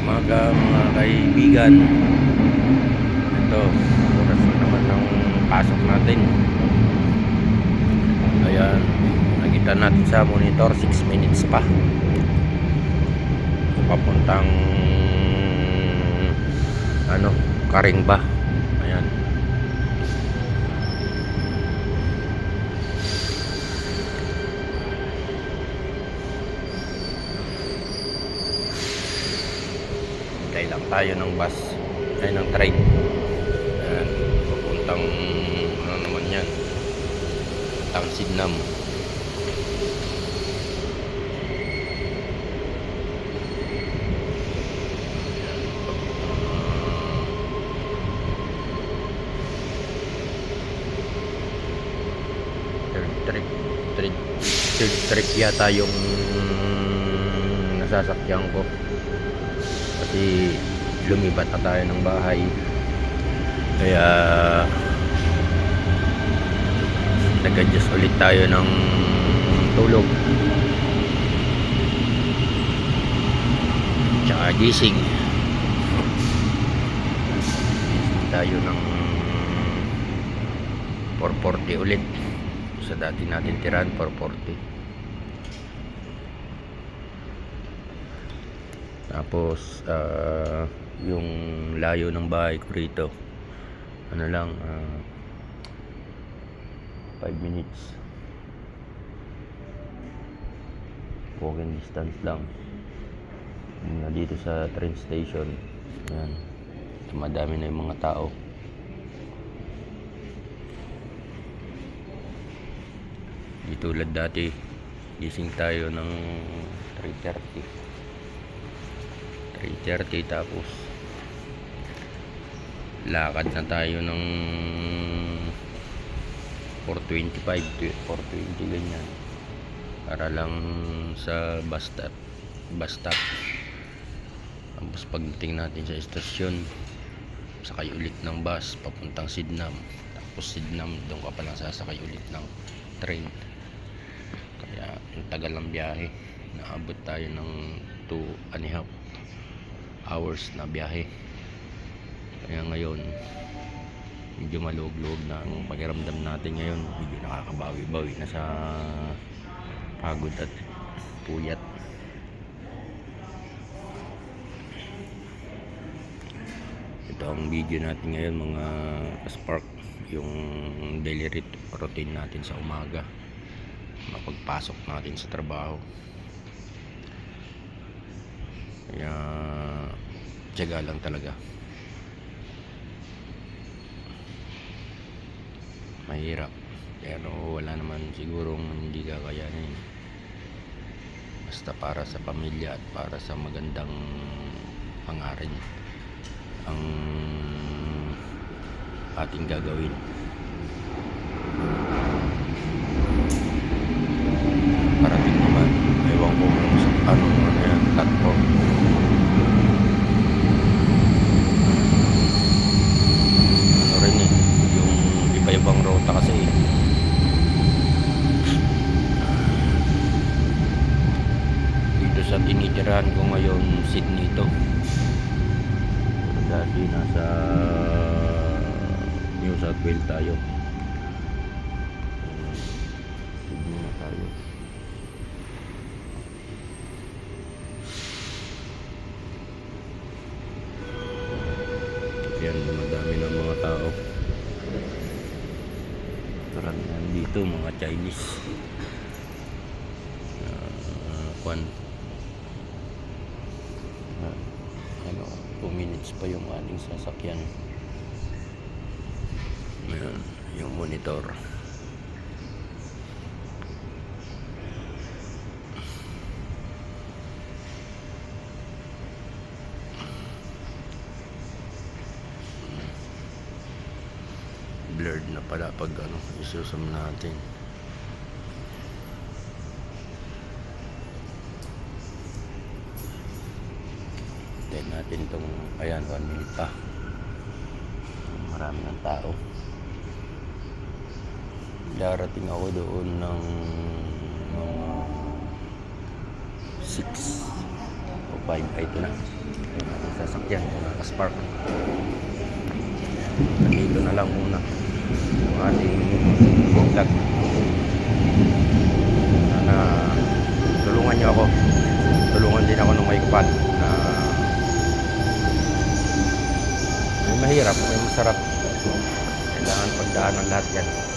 Umaga mga kaibigan. Ito, oras na naman ng pasok natin. Ayan, nakita natin sa monitor 6 minutes pa papuntang Karingba. Ayan, hintay lang tayo ng bus ay ng train. Ayan, papuntang naman yan, papuntang Sidnam. Third trip yata yung nasasakyan ko kasi lumipat na tayo ng bahay, kaya nag-adjust ulit tayo ng tulog tsaka gising tayo ng 4:40 ulit sa dati natin tirahan. 4:40. Tapos yung layo ng bahay ko rito lang 5 minutes walking distance lang dito sa train station. Ayan, madami na yung mga tao. Di tulad dati, gising tayo ng 3:30 tapos lakad na tayo ng 4:25 4:20 ganyan para lang sa bus stop. Tapos pagdating natin sa estasyon, sakay ulit ng bus papuntang Sidnam. Tapos Sidnam, doon ka pa lang sasakay ulit ng train. Kaya ang tagal ng biyahe, naabot tayo ng 2.5 hours na biyahe. Kaya ngayon medyo maluwag-luwag na ang pakiramdam natin ngayon. Medyo nakakabawi-bawi na sa pagod at puyat. Ito ang video natin ngayon mga Spark, yung daily routine natin sa umaga, mapagpasok natin sa trabaho. Kaya tiyaga lang talaga. Mahirap, pero wala naman sigurong hindi kakayanin. Basta para sa pamilya at para sa magandang hangarin ang ating gagawin. Parating naman, ewan ko kung sa yan, platform. Rin yung iba-ibang ruta kasi. Dito sa tinitirahan ko ngayon, Sydney to. Dati nasa New South Wales tayo. Sydney na tayo. Yan, madami ng mga tao. Karamihan dito mga Chinese. 2 minutes pa yung ating sasakyan. Ayan, yung monitor. Blurred na pala pag isusum natin. Then natin itong, ayan, 1 minute pa. Marami ng tao. Darating ako doon ng 6 o Ay, ito na. Yung ating sasakyan, nakaspark. Nandito na lang muna yung ating vlog. Sana tulungan nyo ako. Tulungan din ako ng may kapal na may mahirap, may masarap. Kailangan pagdaan ng lahat yan.